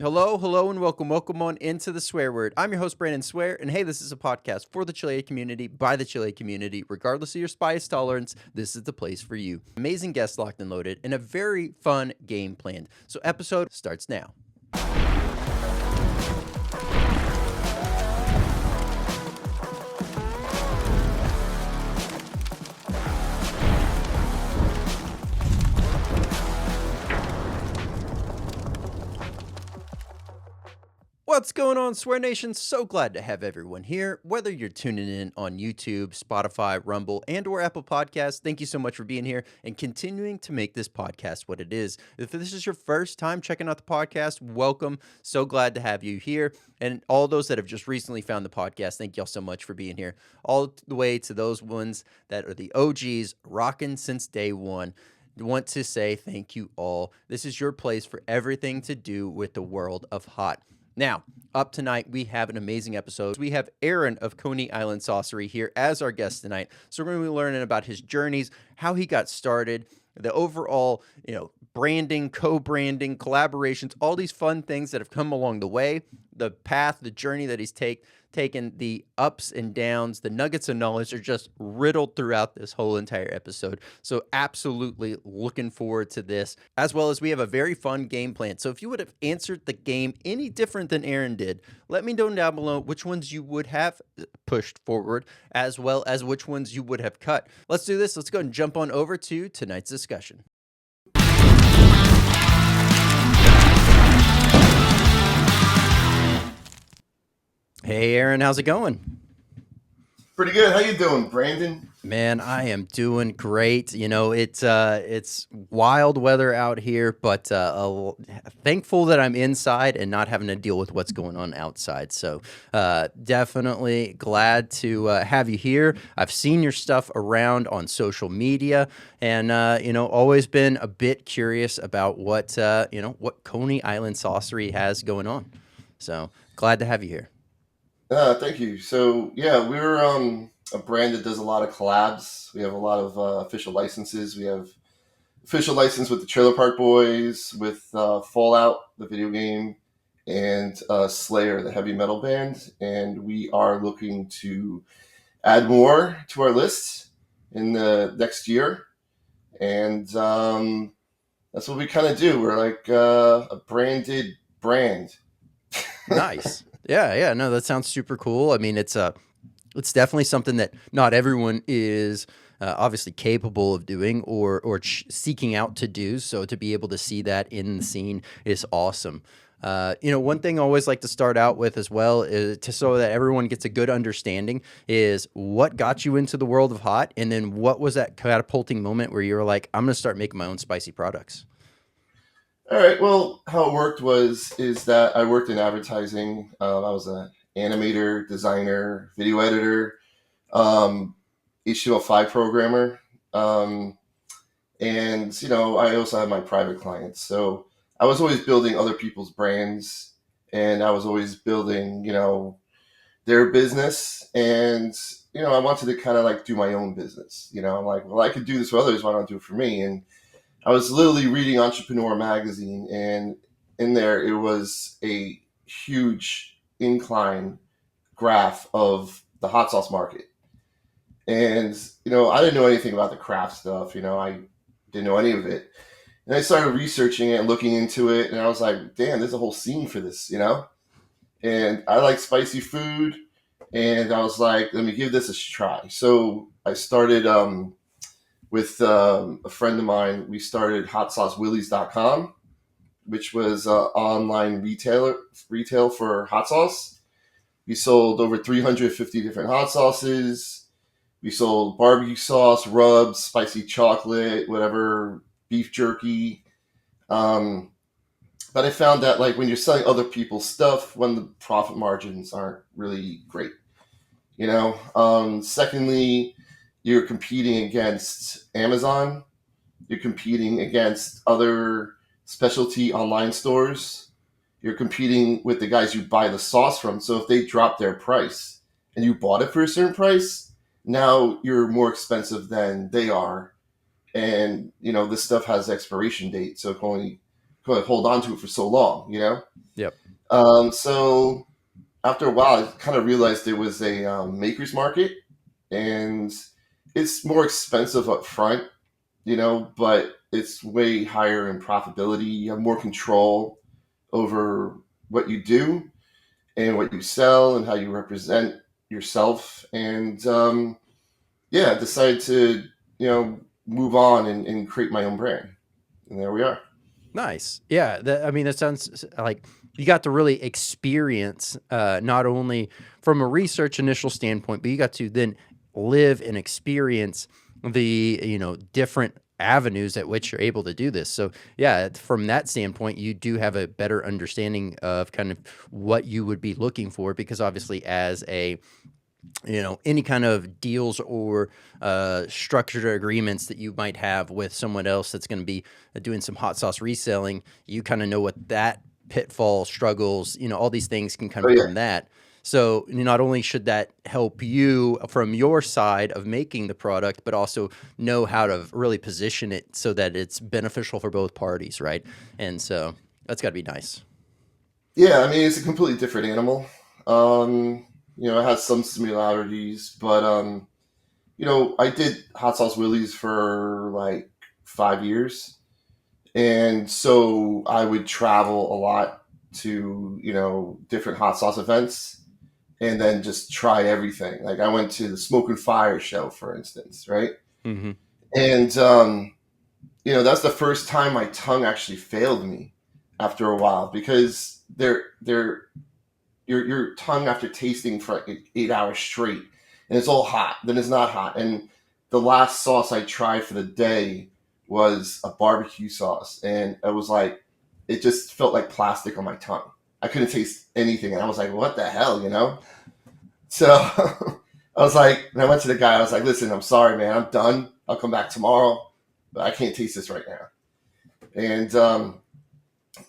Hello, hello, and welcome on into the swear word. I'm your host, Brandon Swear, and hey, this is a podcast for the Chile community, by the Chile community. Regardless of your spice tolerance, this is the place for you. Amazing guests locked and loaded, and a very fun game planned. So, episode starts now. What's going on, Swear Nation? So glad to have everyone here. Whether you're tuning in on YouTube, Spotify, Rumble, and or Apple Podcasts, thank you so much for being here and continuing to make this podcast what it is. If this is your first time checking out the podcast, welcome. So glad to have you here. And all those that have just recently found the podcast, thank y'all so much for being here. All the way to those ones that are the OGs, rocking since day one. Want to say thank you all. This is your place for everything to do with the world of hot. Now, up tonight, we have an amazing episode. We have Aaron of Coney Island Saucery here as our guest tonight. So we're going to be learning about his journeys, how he got started, the overall, branding, co-branding, collaborations, all these fun things that have come along the way, the path, the journey that he's taken, the ups and downs, the nuggets of knowledge are just riddled throughout this whole entire episode. So absolutely looking forward to this, as well as we have a very fun game plan. So if you would have answered the game any different than Aaron did, let me know down below which ones you would have pushed forward, as well as which ones you would have cut. Let's do this. Let's go and jump on over to tonight's discussion. Hey, Aaron, how's it going? Pretty good. How you doing, Brandon? Man, I am doing great. It's wild weather out here, but thankful that I'm inside and not having to deal with what's going on outside. So definitely glad to have you here. I've seen your stuff around on social media, and always been a bit curious about what Coney Island Saucery has going on. So glad to have you here. Thank you. So yeah, we're a brand that does a lot of collabs. We have a lot of official licenses. We have official license with the Trailer Park Boys, with Fallout, the video game, and Slayer, the heavy metal band. And we are looking to add more to our list in the next year. And that's what we kind of do. We're like a branded brand. Nice. Yeah, no, that sounds super cool. I mean, it's definitely something that not everyone is obviously capable of doing or seeking out to do. So to be able to see that in the scene is awesome. One thing I always like to start out with as well is so that everyone gets a good understanding is what got you into the world of hot, and then what was that catapulting moment where you were like, I'm going to start making my own spicy products. All right. Well, how it worked is that I worked in advertising. I was an animator, designer, video editor, um, HTML5 programmer, and I also have my private clients. So I was always building other people's brands, and I was always building their business, and I wanted to kind of like do my own business. I'm like, well, I could do this for others. Why don't I do it for me? And I was literally reading Entrepreneur magazine, and in there it was a huge incline graph of the hot sauce market. And I didn't know anything about the craft stuff. I didn't know any of it. And I started researching it and looking into it, and I was like, damn, there's a whole scene for this, And I like spicy food, and I was like, let me give this a try. So I started with a friend of mine. We started hotsaucewillies.com, which was online retail for hot sauce. We sold over 350 different hot sauces. We sold barbecue sauce, rubs, spicy chocolate, whatever, beef jerky. But I found that like when you're selling other people's stuff, when the profit margins aren't really great, Secondly, you're competing against Amazon. You're competing against other specialty online stores. You're competing with the guys you buy the sauce from. So if they drop their price and you bought it for a certain price, now you're more expensive than they are. And, this stuff has expiration date. So it can only going to hold on to it for so long, you know? Yep. So after a while, I kind of realized it was a maker's market, and it's more expensive up front, you know, but it's way higher in profitability. You have more control over what you do and what you sell and how you represent yourself. And yeah, I decided to, move on and create my own brand. And there we are. Nice. Yeah. I mean, that sounds like you got to really experience, not only from a research initial standpoint, but you got to then live and experience the, different avenues at which you're able to do this. So yeah, from that standpoint, you do have a better understanding of kind of what you would be looking for, because obviously as a any kind of deals or structured agreements that you might have with someone else that's going to be doing some hot sauce reselling, you kind of know what that pitfall struggles, all these things can come Oh, yeah. from that. So not only should that help you from your side of making the product, but also know how to really position it so that it's beneficial for both parties, right? And so that's got to be nice. Yeah, I mean, it's a completely different animal. It has some similarities, but I did hot sauce Willie's for like 5 years, and so I would travel a lot to different hot sauce events, and then just try everything. Like I went to the Smoke and Fire show, for instance, right? Mm-hmm. And that's the first time my tongue actually failed me after a while, because your tongue, after tasting for like 8 hours straight, and it's all hot, then it's not hot. And the last sauce I tried for the day was a barbecue sauce, and it was like, it just felt like plastic on my tongue. I couldn't taste anything, and I was like, what the hell, So I was like, and I went to the guy, I was like, listen, I'm sorry, man, I'm done. I'll come back tomorrow, but I can't taste this right now. And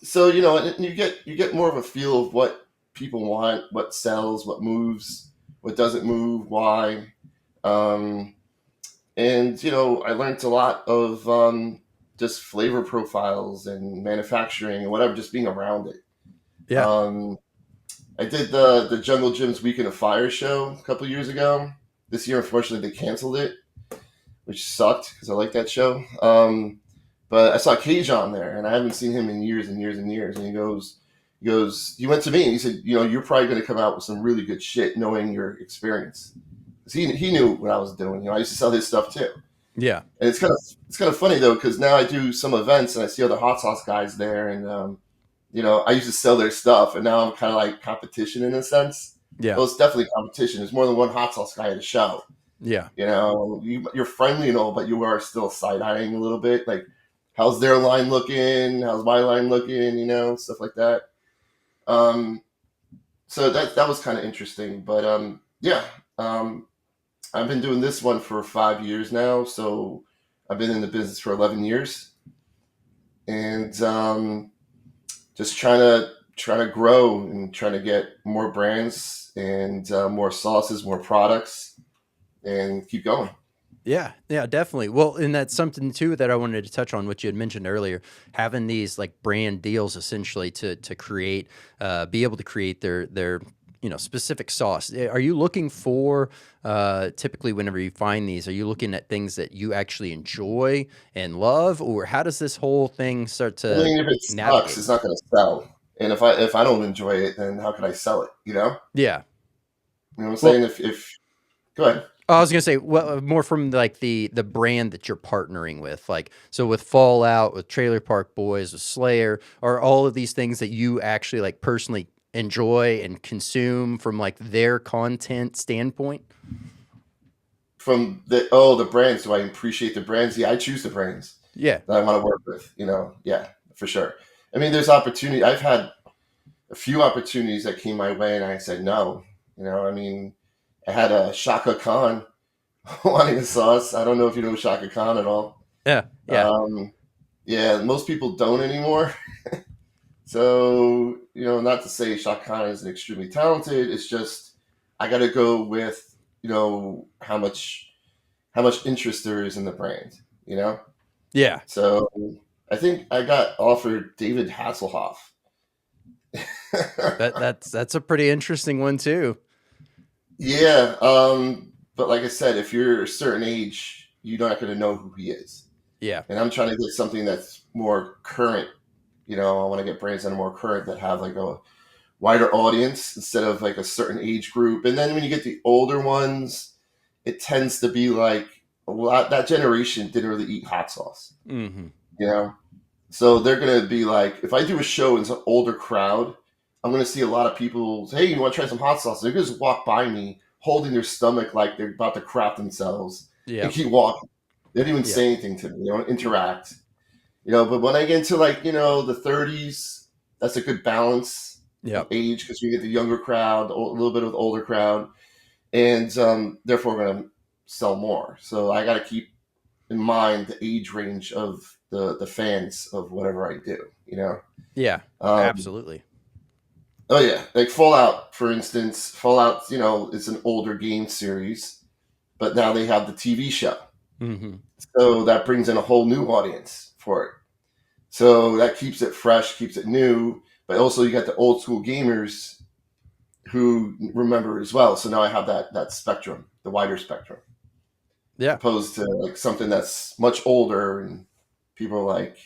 so and you get more of a feel of what people want, what sells, what moves, what doesn't move, why. Um, and I learned a lot of just flavor profiles and manufacturing and whatever, just being around it. Yeah. Um, I did the Jungle Jim's Weekend of Fire show a couple years ago. This year, unfortunately, they canceled it, which sucked because I like that show. But I saw Cajun there, and I haven't seen him in years and years and years. And he went to me and he said, you're probably going to come out with some really good shit, knowing your experience. Because he knew what I was doing. I used to sell his stuff too. Yeah. And it's kind of funny though, because now I do some events and I see other hot sauce guys there, and I used to sell their stuff, and now I'm kind of like competition in a sense. Yeah. Well, it's definitely competition. There's more than one hot sauce guy at a show. Yeah. You're friendly and all, but you are still side eyeing a little bit. Like, how's their line looking? How's my line looking? Stuff like that. So that was kind of interesting. But yeah, I've been doing this one for 5 years now. So I've been in the business for 11 years, and just trying to grow and trying to get more brands and more sauces, more products, and keep going. Yeah, yeah, definitely. Well, and that's something too that I wanted to touch on, what you had mentioned earlier, having these like brand deals essentially to create, be able to create their specific sauce. Are you looking for typically whenever you find these, are you looking at things that you actually enjoy and love, or how does this whole thing start I to mean, if it sucks, navigate? it's not going to sell. And if I don't enjoy it, then how can I sell it? Yeah. You know what I'm Well, saying? If Go ahead. I was gonna say, well, more from like the brand that you're partnering with, like so with Fallout, with Trailer Park Boys, with Slayer, are all of these things that you actually like personally enjoy and consume from like their content standpoint? From the brands, do I appreciate the brands? Yeah, I choose the brands Yeah, that I want to work with. Yeah, for sure. I mean, there's opportunity. I've had a few opportunities that came my way, and I said no. I mean, I had a Shaka Khan wanting a sauce. I don't know if you know Shaka Khan at all. yeah, yeah, Um, yeah, most people don't anymore. So, not to say Shaka Khan isn't extremely talented. It's just I got to go with how much interest there is in the brand. yeah. So I think I got offered David Hasselhoff. That's a pretty interesting one too. Yeah, but like I said, if you're a certain age, you're not going to know who he is. Yeah. And I'm trying to get something that's more current. I want to get brands that are more current that have like a wider audience instead of like a certain age group. And then when you get the older ones, it tends to be like a lot that generation didn't really eat hot sauce, Mm-hmm. you know? So they're going to be like, if I do a show and it's an older crowd, I'm going to see a lot of people say, hey, you want to try some hot sauce? They're going to just walk by me holding their stomach like they're about to crap themselves and Yep. keep walking. They don't even Yep. say anything to me. They don't interact. But when I get into like, the 30s, that's a good balance of Yep. age because you get the younger crowd, a little bit of the older crowd, and therefore we're going to sell more. So I got to keep in mind the age range of the fans of whatever I do. Yeah. Um, Absolutely. oh yeah, like Fallout, for instance. Fallout, is an older game series, but now they have the TV show, Mm-hmm. so that brings in a whole new audience for it. So that keeps it fresh, keeps it new, but also you got the old school gamers who remember as well. So now I have that spectrum, the wider spectrum, Yeah. opposed to like something that's much older and people are like,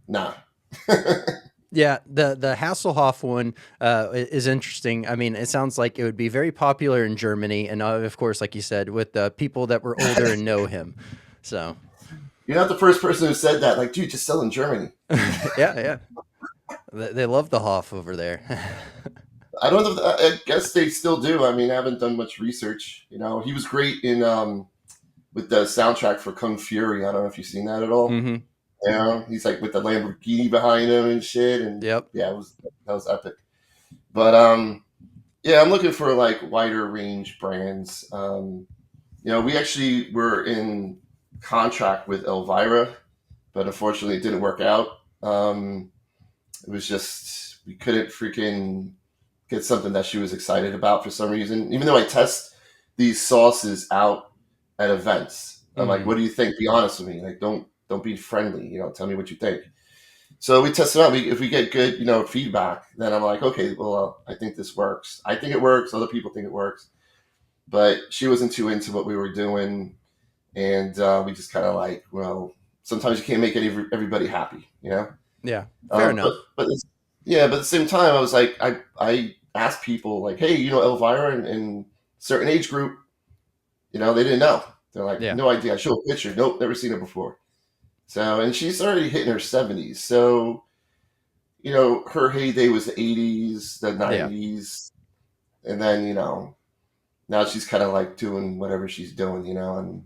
nah. Yeah, the Hasselhoff one is interesting. I mean, it sounds like it would be very popular in Germany, and of course, like you said, with the people that were older and know him. So, You're not the first person who said that. Like, dude, just sell in Germany. yeah, yeah, they love the Hoff over there. I don't know. I guess they still do. I mean, I haven't done much research. He was great in with the soundtrack for Kung Fury. I don't know if you've seen that at all. Mm-hmm. He's like with the Lamborghini behind him and shit, and Yep. yeah, that was epic. But yeah, I'm looking for like wider range brands. We actually were in contract with Elvira, but unfortunately, it didn't work out. It was just we couldn't freaking get something that she was excited about for some reason. Even though I test these sauces out at events, I'm like, Mm-hmm. "What do you think? Be honest with me. Like, don't be friendly. Tell me what you think." So we test it out. If we get good, feedback, then I'm like, okay, well, I think this works. I think it works. Other people think it works, but she wasn't too into what we were doing, and we just kind of like, well, sometimes you can't make everybody happy. Yeah. Fair But enough. yeah, but at the same time, I was like, I asked people like, hey, Elvira in certain age group, they didn't know. They're like, Yeah. no idea. I show a picture. Nope, never seen it before. So, and she's already hitting her 70s. So, her heyday was the 80s, the Yeah. 90s, and then, now she's kind of like doing whatever she's doing, and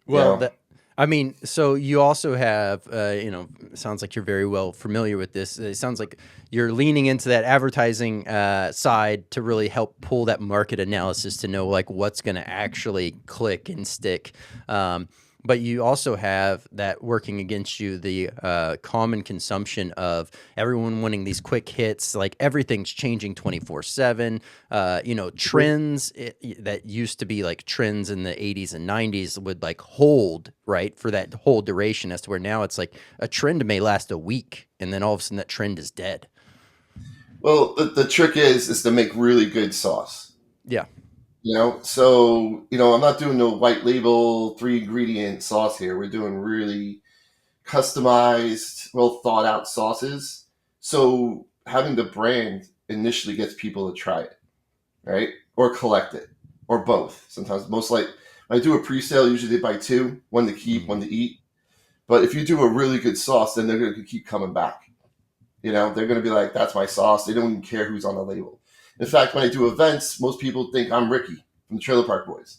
you Well, know, that I mean, so you also have, it sounds like you're very well familiar with this. It sounds like you're leaning into that advertising side to really help pull that market analysis to know like what's going to actually click and stick. But you also have that working against you, the common consumption of everyone wanting these quick hits, like everything's changing 24/7. Trends that used to be like trends in the 80s and 90s would like hold, right, for that whole duration, as to where now it's like a trend may last a week and then all of a sudden that trend is dead. well, the trick is to make really good sauce. Yeah. So I'm not doing no white label 3 ingredient sauce here. We're doing really customized, well thought out sauces. So having the brand initially gets people to try it, right? Or collect it, or both. Sometimes, most like when I do a pre-sale, usually they buy 2, one to keep, Mhm. one to eat. But if you do a really good sauce, then they're going to keep coming back. They're going to be like, "That's my sauce." They don't even care who's on the label. In fact, when I do events, most people think I'm Ricky from the Trailer Park Boys.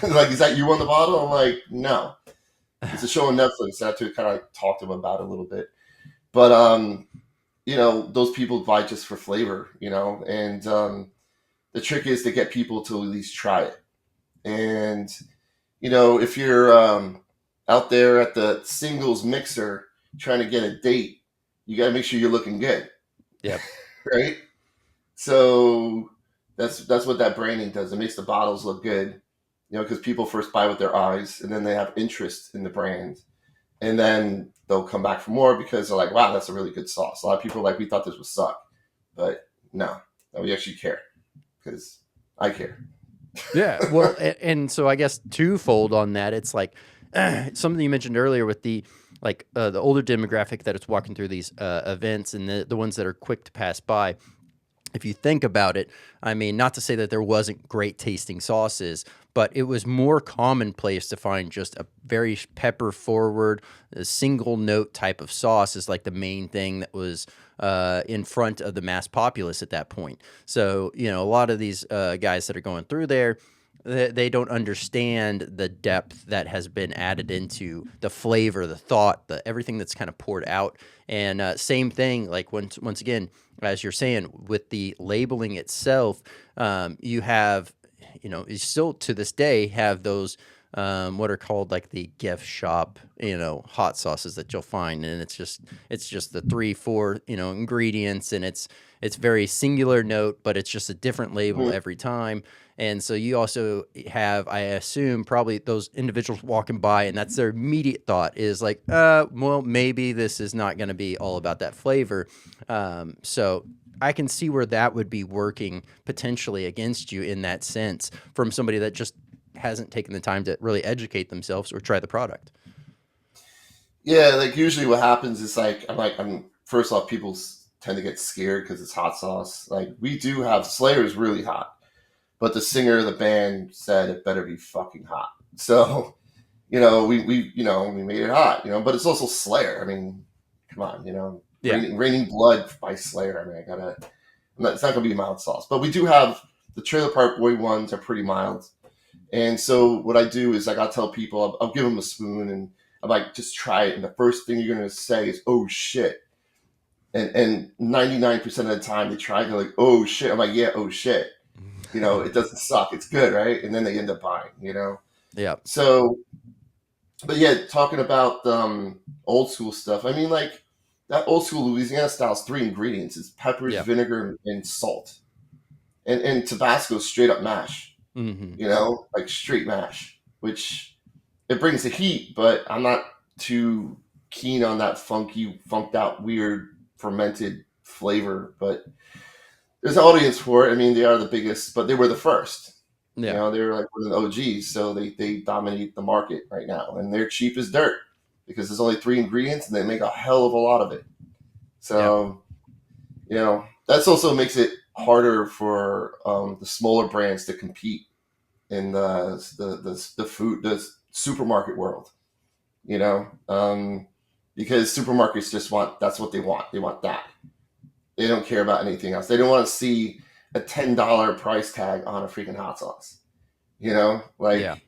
Like, is that you on the bottle? I'm like, no. It's a show on Netflix. I have to kind of like talk to them about it a little bit. But those people buy just for flavor, and the trick is to get people to at least try it. And if you're out there at the singles mixer trying to get a date, you got to make sure you're looking good, Yep. right? So that's what that branding does. It makes the bottles look good, because people first buy with their eyes, and then they have interest in the brand, and then they'll come back for more because they're like, wow, that's a really good sauce. A lot of people are like, we thought this would suck, but no, we actually care because I care. Yeah. Well, and so I guess twofold on that. It's like something you mentioned earlier with the older demographic that it's walking through these events and the ones that are quick to pass by. If you think about it, I mean, not to say that there wasn't great tasting sauces, but it was more commonplace to find just a very pepper forward, a single note type of sauce is like the main thing that was in front of the mass populace at that point. So, you know, a lot of these guys that are going through there, they don't understand the depth that has been added into the flavor, the thought, the everything that's kind of poured out. And same thing, like once again, as you're saying, with the labeling itself, you have, you know, you still to this day have those what are called like the gift shop, you know, hot sauces that you'll find, and it's just the 3-4 you know ingredients, and it's very singular note, but it's just a different label Mhm. every time. And so you also have, I assume, probably those individuals walking by, and that's their immediate thought is like, well, maybe this is not going to be all about that flavor. So I can see where that would be working potentially against you in that sense from somebody that just hasn't taken the time to really educate themselves or try the product. Yeah, like usually what happens is I'm first off, tend to get scared because it's hot sauce. Like we do have Slayer's really hot, but the singer of the band said it better be fucking hot. So we made it hot, but it's also Slayer. I mean, come on, Yeah. Raining Blood by Slayer. I mean, it's not gonna be mild sauce, but we do have the Trailer Park Boy ones are pretty mild. And so what I do is like I'll tell people, I'll give them a spoon and I'm like, just try it. And the first thing you're gonna say is, "Oh shit!" And 99% of the time they try, they're like, "Oh shit!" I'm like, "Yeah, oh shit." It doesn't suck. It's good, right? And then they end up buying. Yeah. So, but yeah, talking about old school stuff. I mean, like that old school Louisiana style is three ingredients: it's peppers, Yeah. vinegar, and salt, and Tabasco straight up mash. Mm-hmm. Like straight mash, which it brings the heat, but I'm not too keen on that funked out, weird fermented flavor. But there's an audience for it. I mean, they are the biggest, but they were the first. Yeah. They were like one of the OGs, so they dominate the market right now, and they're cheap as dirt because there's only three ingredients and they make a hell of a lot of it. Yeah. So that's also makes it harder for the smaller brands to compete in the supermarket world, because supermarkets just that's what they want. They want that. They don't care about anything else. They don't want to see a $10 price tag on a freaking hot sauce. Yeah. But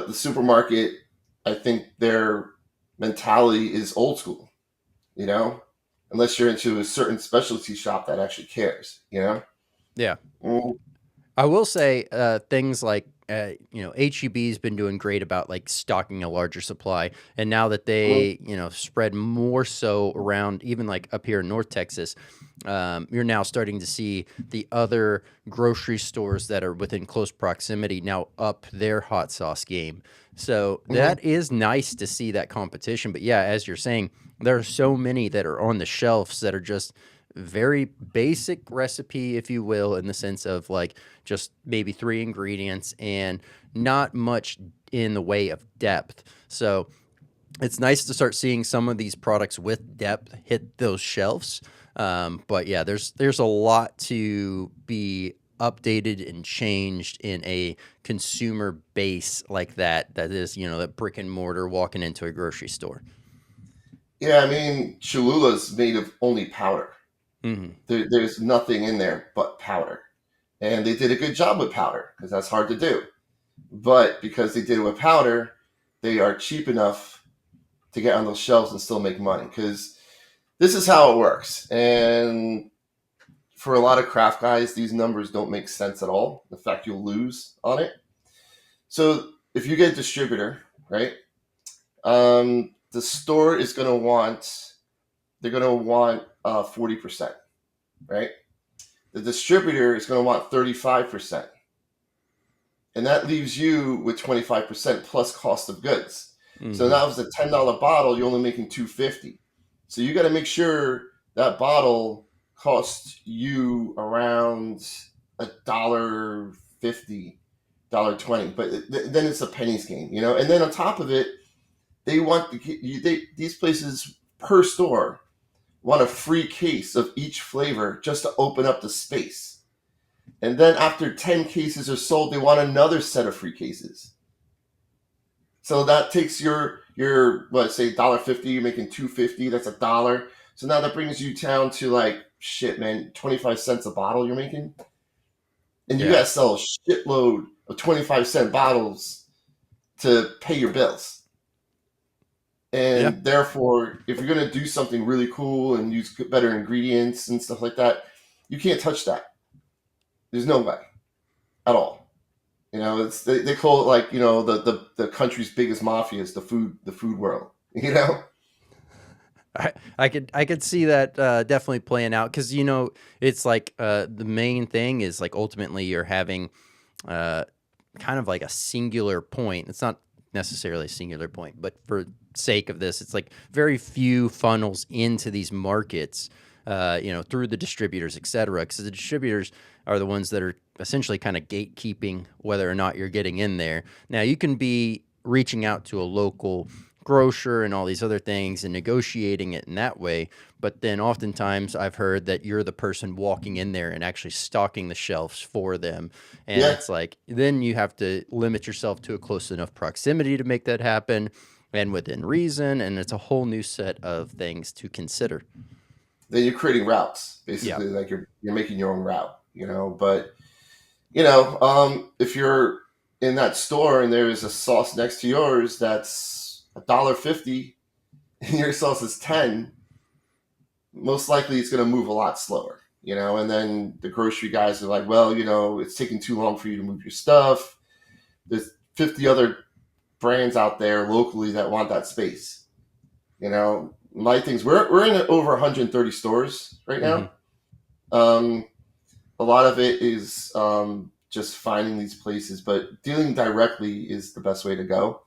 the supermarket, I think their mentality is old school. You know, unless you're into a certain specialty shop that actually cares. Yeah. Mm, I will say things like HEB's been doing great about like stocking a larger supply, and now that mm, they spread more so around even like up here in North Texas, you're now starting to see the other grocery stores that are within close proximity now up their hot sauce game. So mm. that is nice to see that competition. But yeah, as you're saying, there are so many that are on the shelves that are just very basic recipe, if you will, in the sense of like just maybe three ingredients and not much in the way of depth. So it's nice to start seeing some of these products with depth hit those shelves. But yeah, there's a lot to be updated and changed in a consumer base like that is that brick and mortar walking into a grocery store. Yeah, I mean, Cholula's made of only powder. Hmm. There's nothing in there but powder. And they did a good job with powder because that's hard to do. But because they did it with powder, they are cheap enough to get on those shelves and still make money. Because this is how it works. And for a lot of craft guys, these numbers don't make sense at all. In fact, you'll lose on it. So if you get a distributor, right, the store is going to want, they're going to want 40%, right? The distributor is going to want 35%. And that leaves you with 25% plus cost of goods. So Hmm. now if it's a $10 bottle, you're only making 250. So you got to make sure that bottle costs you around $1.50, $1.20. But then it's a pennies game, you know. And then on top of it, they want these places per store want a free case of each flavor just to open up the space. And then after 10 cases are sold, they want another set of free cases. So that takes your what, say $1.50, you're making 250, that's $1. So now that brings you down to like shit, man, 25 cents a bottle you're making. And you Yeah. gotta sell a shitload of 25-cent bottles to pay your bills. Yeah. And therefore, if you're gonna do something really cool and use better ingredients and stuff like that, you can't touch that. There's no way at all. You know, they call it like, you know, the country's biggest mafia is the food world. You know, I could see that definitely playing out because it's like the main thing is like ultimately you're having uh, kind of like a singular point. It's not necessarily a singular point, but for sake of this, it's like very few funnels into these markets, through the distributors, et cetera. Because the distributors are the ones that are essentially kind of gatekeeping whether or not you're getting in there. Now, you can be reaching out to a local grocer and all these other things and negotiating it in that way. But then oftentimes I've heard that you're the person walking in there and actually stocking the shelves for them. And yeah. it's like, then you have to limit yourself to a close enough proximity to make that happen and within reason. And it's a whole new set of things to consider. Then you're creating routes, Yeah. basically, like you're making your own route. You know, but if you're in that store and there is a sauce next to yours that's $1.50 and your sauce is 10, most likely it's going to move a lot slower. You know, and then the grocery guys are like, well, it's taking too long for you to move your stuff. There's 50 other brands out there locally that want that space. My things, we're in over 130 stores right Hmm. now. Um, a lot of it is just finding these places, but dealing directly is the best way to go.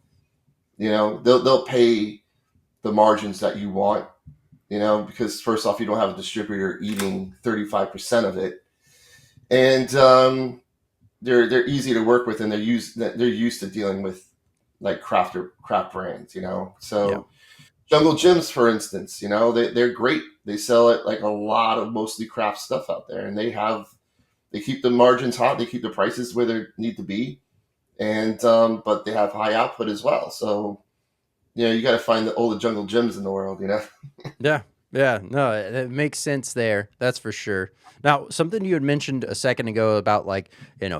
They'll pay the margins that you want. Because first off, you don't have a distributor eating 35% of it, and they're easy to work with, and they're used to dealing with like craft brands. Yeah. So Jungle Gyms, for instance, they're great. They sell it like a lot of mostly craft stuff out there, and they keep the margins hot. They keep the prices where they need to be, and but they have high output as well. So you got to find all the Jungle Gyms in the world. Yeah. Yeah. No, it makes sense there. That's for sure. Now, something you had mentioned a second ago about like,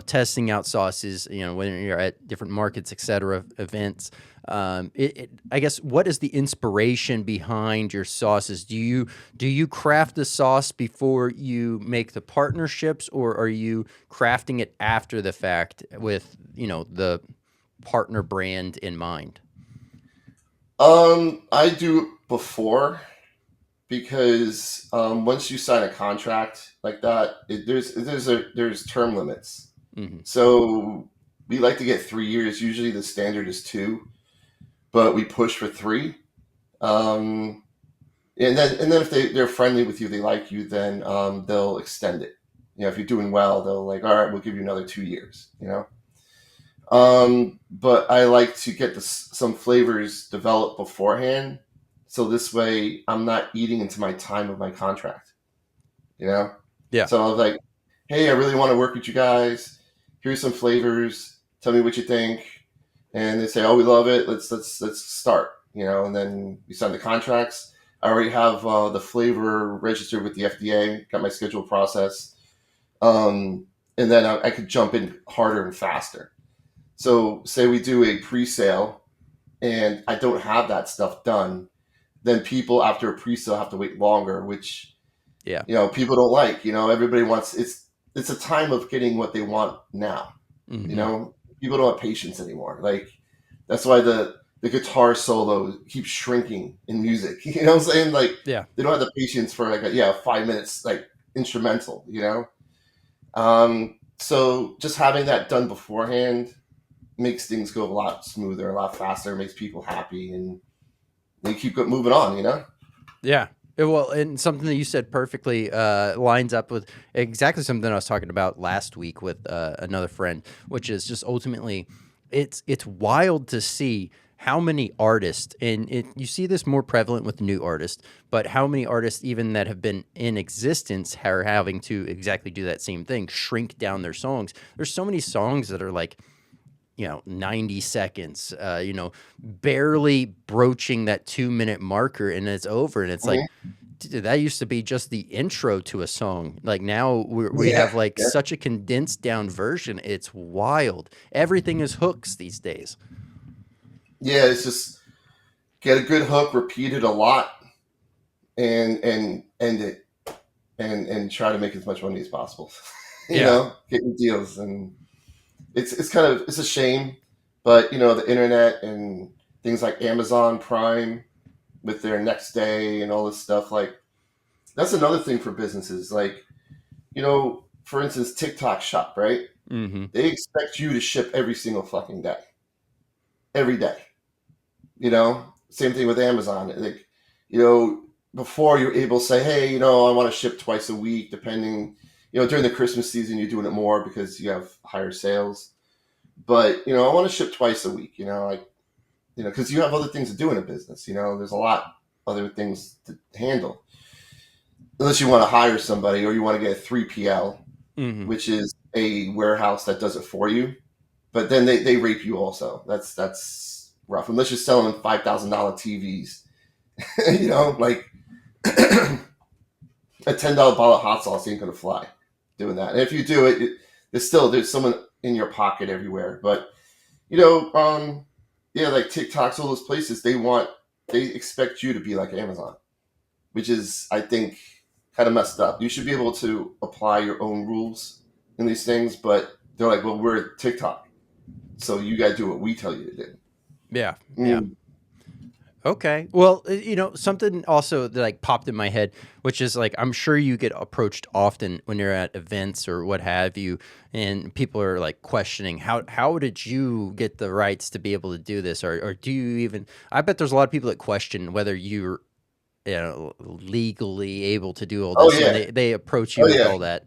testing out sauces, when you're at different markets, et cetera, events. I guess, what is the inspiration behind your sauces? Do you craft the sauce before you make the partnerships, or are you crafting it after the fact with, the partner brand in mind? I do before, because once you sign a contract like that, there's term limits. Hmm. So we like to get 3 years. Usually the standard is 2, but we push for 3. Um, and then if they're friendly with you, they like you, then they'll extend it. If you're doing well, they'll like, all right, we'll give you another 2 years. But I like to get some flavors developed beforehand, so this way I'm not eating into my time of my contract. You know, Yeah. so I was like, hey, I really want to work with you guys. Here's some flavors. Tell me what you think. And they say, oh, we love it. Let's start. And then we sign the contracts. I already have the flavor registered with the FDA. Got my schedule process, and then I could jump in harder and faster. So, say we do a pre-sale, and I don't have that stuff done, then people after a pre-sale have to wait longer, which Yeah. people don't like. Everybody wants, it's a time of getting what they want now. You Hmm. know, people don't have patience anymore. Like, that's why the guitar solo keeps shrinking in music. You know what I'm saying? Like, Yeah. they don't have the patience for like 5 minutes like instrumental. So just having that done beforehand makes things go a lot smoother, a lot faster, makes people happy, and they keep moving on, you know? Yeah. Well, and something that you said perfectly lines up with exactly something I was talking about last week with another friend, which is just ultimately, it's wild to see how many artists, and you see this more prevalent with new artists, but how many artists even that have been in existence are having to exactly do that same thing, shrink down their songs. There's so many songs that are like, 90 seconds, barely broaching that 2-minute marker and it's over. And it's like, Hmm. dude, that used to be just the intro to a song. Like now we Yeah, have like yeah, such a condensed down version. It's wild. Everything is hooks these days. yeah. It's just get a good hook, repeat it a lot, and end it, and try to make as much money as possible. You Yeah. know, getting deals, and it's kind of it's a shame, but you know the internet and things like Amazon Prime with their next day and all this stuff, like that's another thing for businesses. Like, you know, for instance, TikTok Shop, right? Mm-hmm. They expect you to ship every single fucking day, every day. You know, same thing with Amazon. Like, you know, before you're able to say, hey, you know, I want to ship twice a week, depending. You know, during the Christmas season, you're doing it more because you have higher sales. But you know, I want to ship twice a week. You know, like because you have other things to do in a business. You know, there's a lot other things to handle. Unless you want to hire somebody or you want to get a 3PL, Mm-hmm. which is a warehouse that does it for you. But then they rape you also. That's rough. Unless you're selling $5,000 TVs, you know, like a $10 bottle of hot sauce ain't gonna fly doing that. And if you do it, there's someone in your pocket everywhere. But you know, yeah, like TikToks, all those places, they expect you to be like Amazon, which is I think kind of messed up. You should be able to apply your own rules in these things, but they're like, well, we're TikTok, so you got to do what we tell you to do. Yeah. Yeah. Mm. Okay. Well, something also that like popped in my head, which is like I'm sure you get approached often when you're at events or what have you, and people are like questioning how did you get the rights to be able to do this, or do you even? I bet there's a lot of people that question whether you're legally able to do all Oh this, and yeah, they approach you oh with yeah, all that.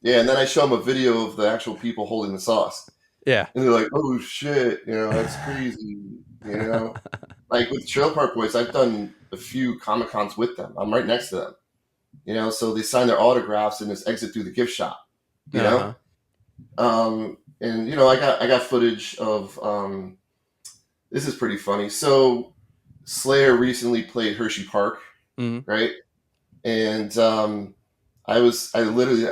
yeah. And then I show them a video of the actual people holding the sauce, Yeah. and they're like, "Oh shit, you know, that's crazy." You know, like with Trail Park Boys, I've done a few Comic Cons with them. I'm right next to them. You know, so they sign their autographs and just exit through the gift shop. You Uh know, huh. and you know, I got footage of this is pretty funny. So Slayer recently played Hershey Park, Hmm. right? And I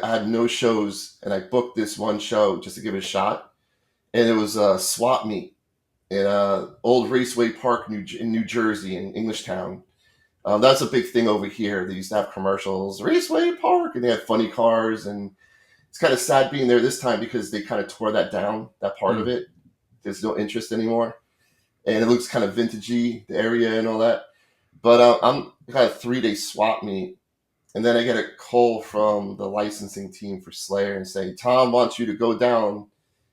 had no shows, and I booked this one show just to give it a shot, and it was a swap meet in Old Raceway Park, in New Jersey, in Englishtown. That's a big thing over here. They used to have commercials, Raceway Park, and they had funny cars, and it's kind of sad being there this time because they kind of tore that down, that part of Mm. it. There's no interest anymore, and it looks kind of vintagey, the area and all that. But I'm kind of 3 day swap meet, and then I get a call from the licensing team for Slayer and saying Tom wants you to go down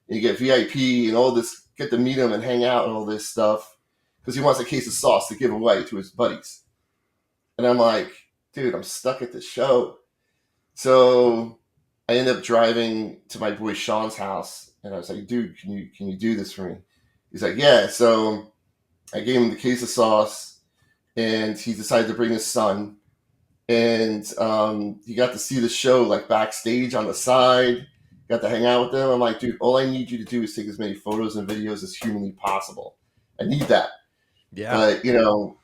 and you get VIP and all this, get to meet him and hang out and all this stuff because he wants a case of sauce to give away to his buddies. And I'm like, dude, I'm stuck at the show. So I end up driving to my boy Sean's house, and I was like, dude, can you do this for me? He's like, yeah. So I gave him the case of sauce, and he decided to bring his son, and he got to see the show like backstage on the side. Got to hang out with them. I'm like, dude, all I need you to do is take as many photos and videos as humanly possible. I need that. Yeah. But you know,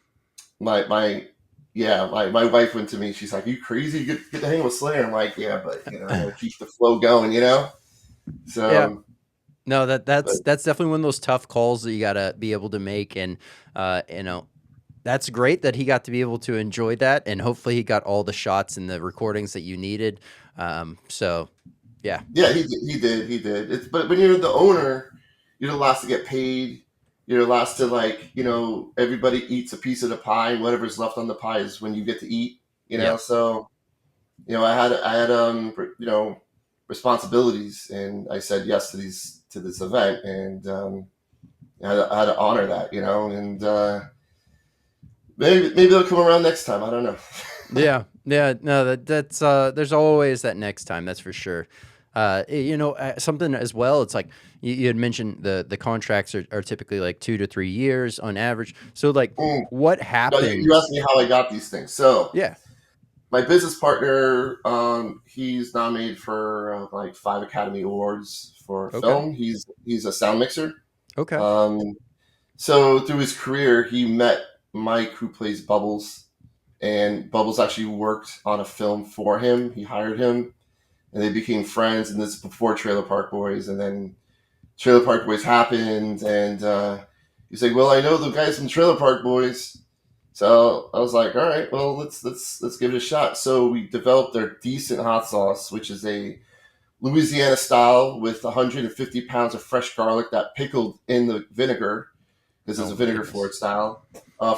my yeah, my wife went to me. She's like, "You crazy? Get to hang with Slayer." I'm like, "Yeah, but you know, I gotta keep the flow going." You know. Yeah. So, No, but that's definitely one of those tough calls that you gotta be able to make, and that's great that he got to be able to enjoy that, and hopefully he got all the shots and the recordings that you needed. So yeah, yeah, he did. It's but when you're the owner, you're the last to get paid. You're the last to like everybody eats a piece of the pie. Whatever's left on the pie is when you get to eat. You know, yep, so I had responsibilities, and I said yes to this event, and I had to honor that, and maybe they'll come around next time. I don't know. Yeah, yeah, no, that's there's always that next time, that's for sure. Something as well. It's like you had mentioned the contracts are typically like 2 to 3 years on average. So like, Mm. what No, you happens? asked me how I got these things. So Yeah. my business partner, he's nominated for like 5 Academy Awards for Okay. film. He's a sound mixer. Okay. Um, so through his career, he met Mike, who plays Bubbles, and Bubbles actually worked on a film for him. He hired him, and they became friends. And this is before Trailer Park Boys, and then Trailer Park Boys happened, and he's like, "Well, I know the guys from Trailer Park Boys." So I was like, "All right, well, let's give it a shot." So we developed their decent hot sauce, which is a Louisiana style with 150 pounds of fresh garlic that pickled in the vinegar. This is Oh a my vinegar goodness. forward style.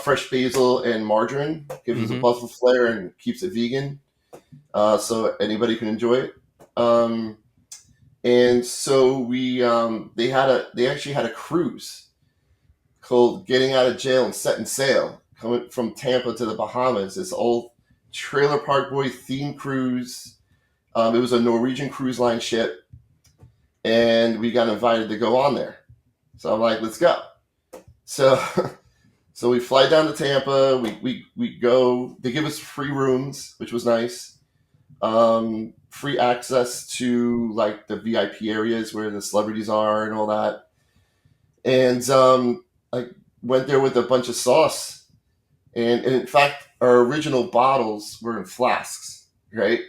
Fresh basil and margarine gives us a Mm-hmm. buffalo flair and keeps it vegan, so anybody can enjoy it. Um, and so they actually had a cruise called "Getting Out of Jail and Setting Sail," coming from Tampa to the Bahamas. This old Trailer Park Boy theme cruise. It was a Norwegian cruise line ship, and we got invited to go on there. So I'm like, let's go. So so we fly down to Tampa. We go. They give us free rooms, which was nice. Free access to like the VIP areas where the celebrities are and all that. And I went there with a bunch of sauce. And in fact, our original bottles were in flasks, right?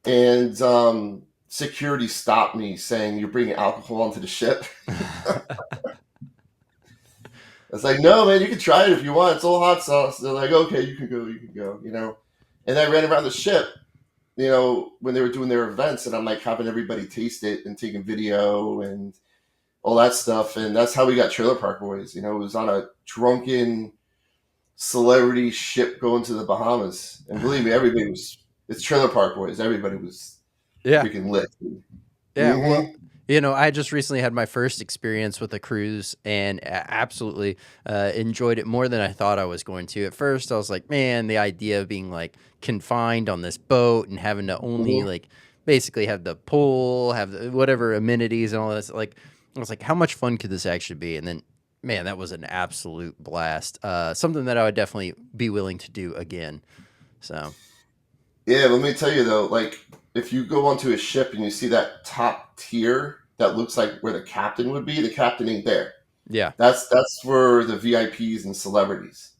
And security stopped me saying, "You're bringing alcohol onto the ship." I was like, "No, man, you can try it if you want. It's all hot sauce." They're like, "Okay, you can go. And I ran around the ship, when they were doing their events, and I'm like having everybody taste it and taking video and all that stuff. And that's how we got Trailer Park Boys. It was on a drunken celebrity ship going to the Bahamas. And believe me, it's Trailer Park Boys. Everybody was Yeah. freaking lit. Yeah, well, I just recently had my first experience with a cruise and absolutely enjoyed it more than I thought I was going to. At first, I was like, man, the idea of being like confined on this boat and having to only Mm-hmm. like basically have the pool, have whatever amenities and all this. Like, I was like, how much fun could this actually be? And then, man, that was an absolute blast. Something that I would definitely be willing to do again. So, Yeah, let me tell you though, like if you go onto a ship and you see that top tier that looks like where the captain would be, the captain ain't there. yeah. That's for the VIPs and celebrities.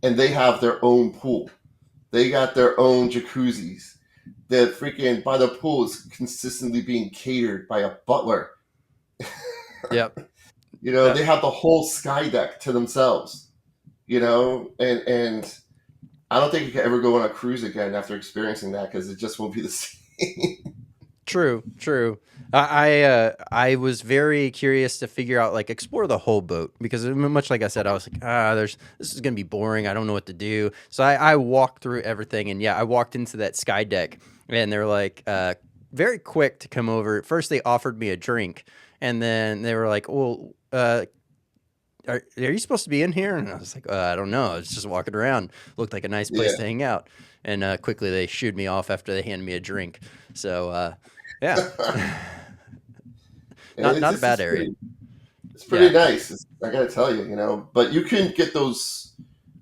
And they have their own pool. They got their own jacuzzis. The freaking by the pool is consistently being catered by a butler. Yep. Uh, They have the whole sky deck to themselves. And I don't think you can ever go on a cruise again after experiencing that because it just won't be the same. True, true. I was very curious to figure out like explore the whole boat because much like I said, I was like, this is gonna be boring. I don't know what to do. So I walked through everything, and yeah, I walked into that sky deck, and they're like very quick to come over. First, they offered me a drink, and then they were like, well, are you supposed to be in here? And I was like, I don't know. I was just walking around. Looked like a nice place Yeah. to hang out. And quickly they shooed me off after they handed me a drink. So yeah, And not a bad area. it's Yeah, pretty nice. I gotta tell you. But you can get those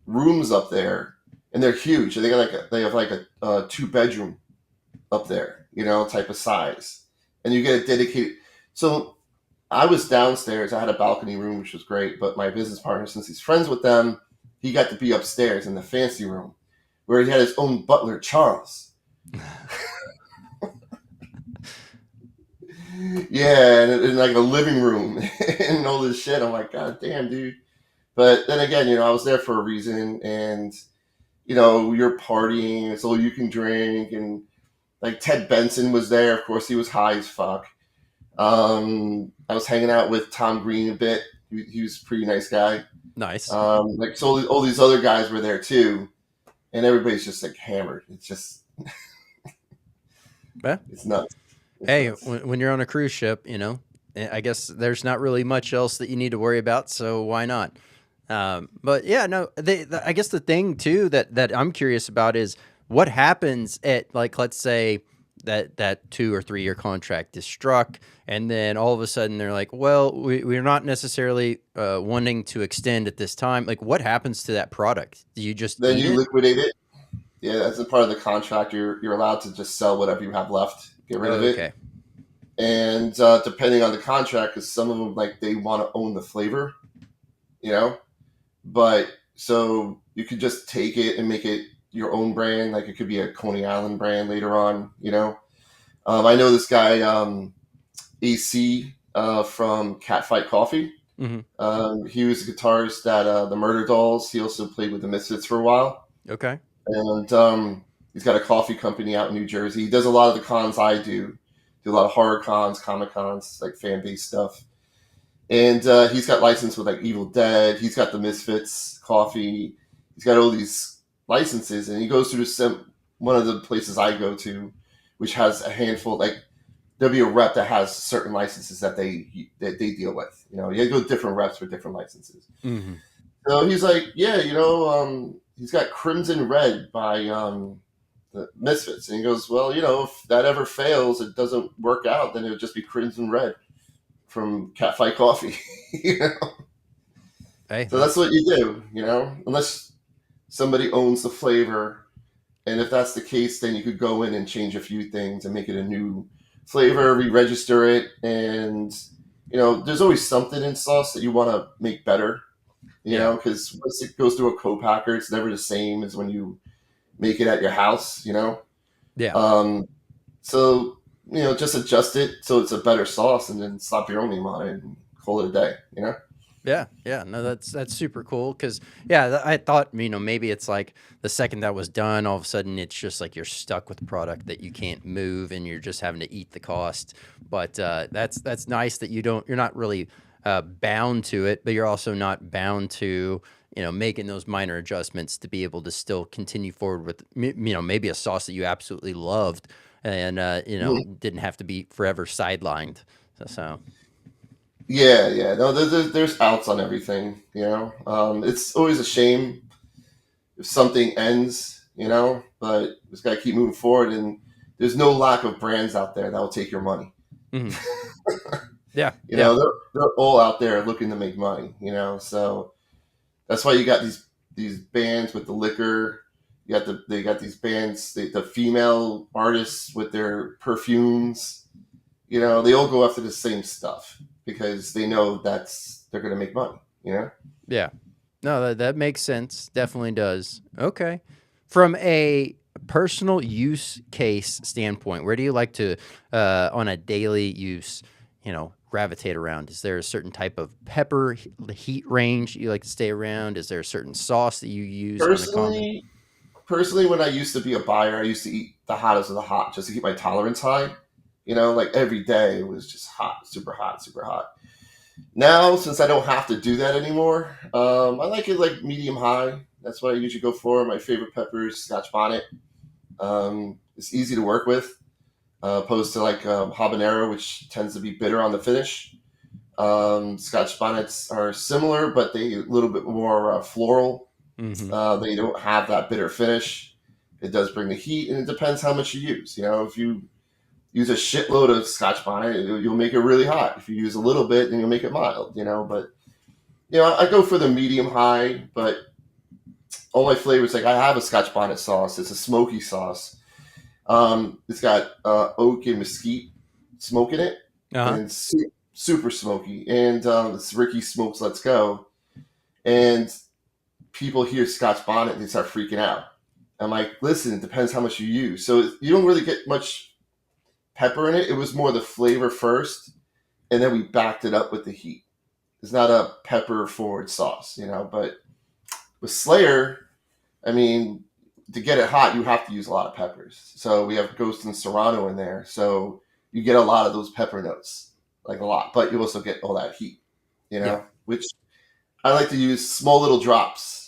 rooms up there, and they're huge. They have like a 2 bedroom up there, type of size, and you get a dedicated. So I was downstairs. I had a balcony room, which was great. But my business partner, since he's friends with them, he got to be upstairs in the fancy room, where he had his own butler, Charles. Yeah, and like a living room and all this shit. I'm like, God damn, dude. But then again, I was there for a reason, and you're partying, it's all you can drink, and like Ted Benson was there. Of course, he was high as fuck. I was hanging out with Tom Green a bit. He was a pretty nice guy. nice. Like so, all these other guys were there too, and everybody's just like hammered. It's just Yeah, it's nuts. Makes Hey, sense. when you're on a cruise ship, I guess there's not really much else that you need to worry about, so why not? But yeah, no, I guess the thing too that I'm curious about is what happens at, like, let's say that 2 or 3 year contract is struck, and then all of a sudden they're like, well, we're not necessarily wanting to extend at this time. Like, what happens to that product? Do you just Then eat you it? liquidate it. Yeah, that's a part of the contract. You're allowed to just sell whatever you have left, get rid of Oh, it. okay. And depending on the contract, because some of them like they want to own the flavor, you know. But so you could just take it and make it your own brand. Like it could be a Coney Island brand later on, you know. I know this guy AC from Catfight Coffee. Hmm. He was a guitarist at the Murder Dolls. He also played with the Misfits for a while, Okay. and he's got a coffee company out in New Jersey. He does a lot of the cons I do. Do a lot of horror cons, comic cons, like fan based stuff. And he's got license with like Evil Dead. He's got the Misfits Coffee. He's got all these licenses, and he goes through one of the places I go to, which has a handful. Like there'll be a rep that has certain licenses that they deal with. You know, you go to different reps for different licenses. Hmm. So he's like, yeah, he's got Crimson Red by the Misfits, and he goes, well, if that ever fails, it doesn't work out, then it would just be Crimson Red from Catfight Coffee. you know? Hey, So that's what you do, unless somebody owns the flavor. And if that's the case, then you could go in and change a few things and make it a new flavor, re-register it. And, there's always something in sauce that you want to make better, yeah, because once it goes through a co-packer, it's never the same as when you make it at your house. yeah. Um, so, just adjust it so it's a better sauce and then slap your own name on it and call it a day. Yeah, yeah, no, that's super cool because yeah, I thought maybe it's like the second that was done, all of a sudden it's just like you're stuck with a product that you can't move and you're just having to eat the cost. But that's nice that you're not really bound to it, but you're also not bound to making those minor adjustments to be able to still continue forward with maybe a sauce that you absolutely loved and didn't have to be forever sidelined. So Yeah, yeah. No, there's outs on everything. It's always a shame if something ends, but just got to keep moving forward. And there's no lack of brands out there that will take your money. mhm. Yeah, You yeah. know, they're all out there looking to make money. So that's why you got these bands with the liquor. They got these bands, the female artists with their perfumes. They all go after the same stuff because they know they're going to make money. Yeah. No, that makes sense. Definitely does. Okay. From a personal use case standpoint, where do you like to, on a daily use, gravitate around? Is there a certain type of pepper heat range you like to stay around? Is there a certain sauce that you use on a common? Personally, personally, when I used to be a buyer, I used to eat the hottest of the hot just to keep my tolerance high. Like every day it was just hot, super hot, super hot. Now, since I don't have to do that anymore, I like it like medium high. That's what I usually go for. My favorite pepper is Scotch bonnet. It's easy to work with, opposed to like habanero, which tends to be bitter on the finish. Scotch bonnets are similar, but they a little bit more floral. Mm-hmm. They don't have that bitter finish. It does bring the heat, and it depends how much you use. If you use a shitload of Scotch bonnet, you'll make it really hot. If you use a little bit, then you'll make it mild. But I go for the medium high. But all my flavors, like I have a Scotch bonnet sauce. It's a smoky sauce. It's got oak and mesquite smoke in it, Uh-huh. and it's super smoky. And it's Ricky Smokes Let's Go. And people hear Scotch bonnet and they start freaking out. I'm like, listen, it depends how much you use. So you don't really get much pepper in it. It was more the flavor first, and then we backed it up with the heat. It's not a pepper forward sauce. But with Slayer, I mean, to get it hot, you have to use a lot of peppers. So we have Ghost and Serrano in there. So you get a lot of those pepper notes, like a lot, but you also get all that heat, Yeah. which I like to use small little drops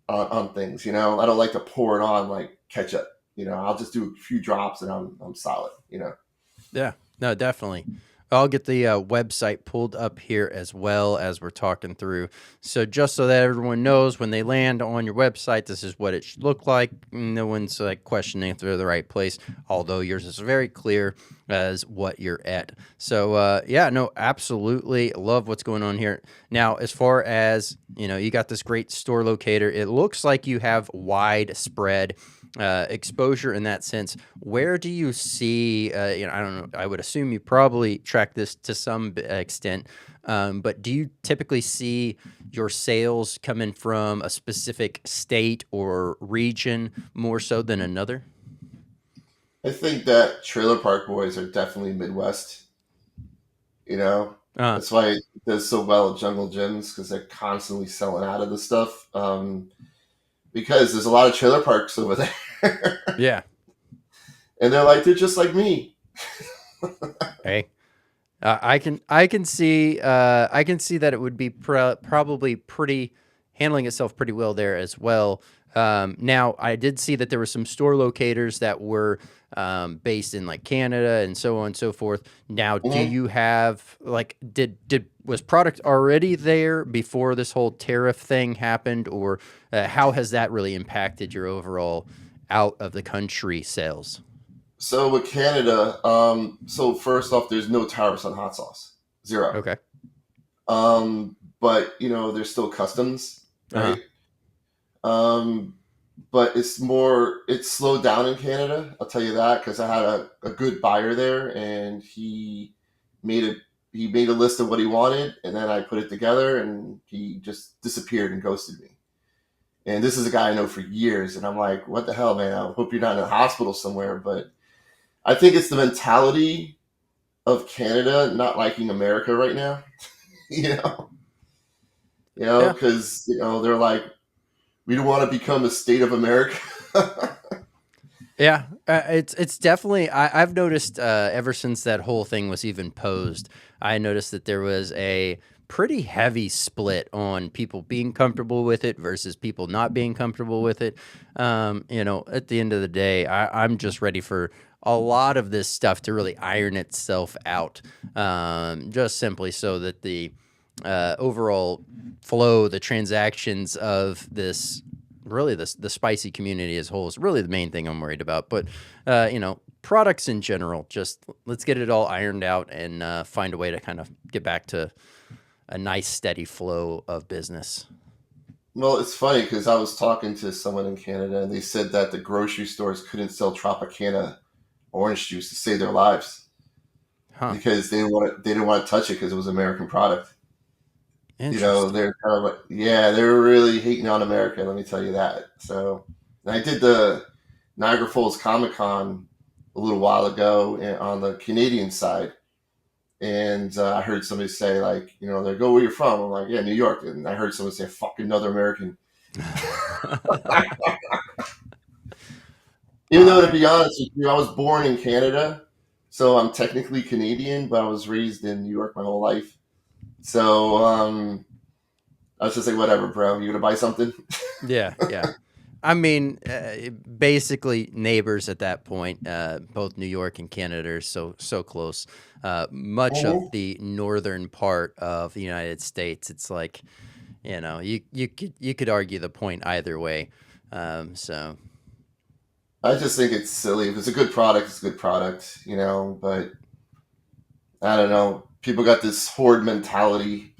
on things. I don't like to pour it on like ketchup. I'll just do a few drops and I'm solid. Yeah. No, definitely. I'll get the website pulled up here as well as we're talking through. So just so that everyone knows when they land on your website, this is what it should look like. No one's like questioning if they're the right place, although yours is very clear as what you're at. So yeah, no, absolutely love what's going on here. Now, as far as, you got this great store locator, it looks like you have widespread exposure in that sense. Where do you see, I don't know, I would assume you probably track this to some extent, but do you typically see your sales coming from a specific state or region more so than another? I think that Trailer Park Boys are definitely Midwest. You know, Uh, that's why it does so well at Jungle Gyms because they're constantly selling out of the stuff. Because there's a lot of trailer parks over there, yeah. and they're just like me. Hey, I can see that it would be probably pretty handling itself pretty well there as well. Now I did see that there were some store locators that were based in like Canada and so on and so forth. Now, do Mhm. you have like did was product already there before this whole tariff thing happened, or how has that really impacted your overall out of the country sales? So with Canada, so first off, there's no tariffs on hot sauce, zero. Okay. But there's still customs, Uh huh. right? Um, but it's slowed down in Canada. I'll tell you that because I had a good buyer there, and made a he made a list of what he wanted, and then I put it together, and he just disappeared and ghosted me. And this is a guy I know for years, and I'm like, what the hell, man? I hope you're not in a hospital somewhere. But I think it's the mentality of Canada not liking America right now. you know, Yeah. because they're like, we don't want to become a state of America. Yeah, it's definitely. I've noticed ever since that whole thing was even posed, I noticed that there was a pretty heavy split on people being comfortable with it versus people not being comfortable with it. At the end of the day, I'm just ready for a lot of this stuff to really iron itself out, just simply so that the overall flow, the transactions of this really the spicy community as a whole is really the main thing I'm worried about. But products in general, just let's get it all ironed out and find a way to kind of get back to a nice steady flow of business. Well, it's funny because I was talking to someone in Canada, and they said that the grocery stores couldn't sell Tropicana orange juice to save their lives Huh? because they didn't want to touch it because it was American product. Interesting. They're kind of like, yeah, they were really hating on America. Let me tell you that. So, and I did the Niagara Falls Comic Con a little while ago on the Canadian side, and I heard somebody say like, they go, where you from? I'm like, yeah, New York. And I heard someone say, fuck another American. Even though, to I be honest with you, I was born in Canada, so I'm technically Canadian, but I was raised in New York my whole life. So I was just like, whatever, bro. You gonna buy something? Yeah, yeah. I mean, basically neighbors at that point. Both New York and Canada are so close. Much of Mhm. the northern part of the United States, it's like you could argue the point either way. So I just think it's silly. If it's a good product, it's a good product, But I don't know. People got this horde mentality,